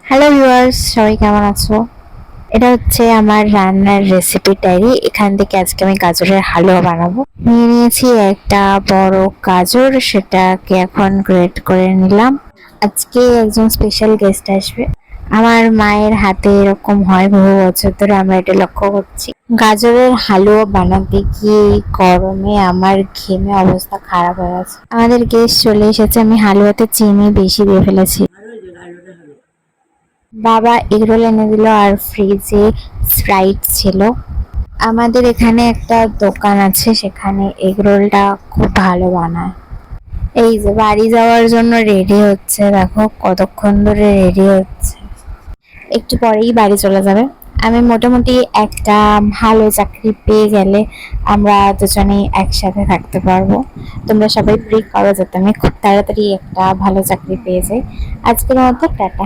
Hello viewers, সবাই কেমন আছো? এটা হচ্ছে আমার রান্নার রেসিপি ডায়েরি। এখান থেকে আজকে আমি গাজরের হালুয়া বানাবো। নিয়ে নিয়েছি একটা বড় গাজর, সেটাকে এখন গ্রেট করে নিলাম। আজকে একজন স্পেশাল গেস্ট আসবে। আমার মায়ের হাতে এরকম হয় বহু বছর ধরে, আমরা এটা লক্ষ্য করছি। গাজরের হালুয়া বানাতে গিয়ে এই গরমে আমার ঘেমে অবস্থা খারাপ হয়ে গেছে। আমাদের গেস্ট চলে এসেছে, আমি হালুয়াতে চিনি বেশি দিয়ে ফেলেছি। বাবা এগরোল এনে দিল আর ফ্রিজে স্প্রাইট ছিল। আমাদের এখানে একটা দোকান আছে, সেখানে এগরোলটা খুব ভালো বানায়। এই যে বাড়ি যাওয়ার জন্য রেডি হচ্ছে, দেখো কতক্ষণ ধরে রেডি হচ্ছে। একটু পরেই বাড়ি চলে যাবে। আমি মোটামুটি একটা ভালো চাকরি পেয়ে গেলে আমরা দুজনেই একসাথে থাকতে পারবো। তোমরা সবাই প্রে করো যাতে আমি খুব তাড়াতাড়ি একটা ভালো চাকরি পেয়ে যাই। আজকের মতো টাটা।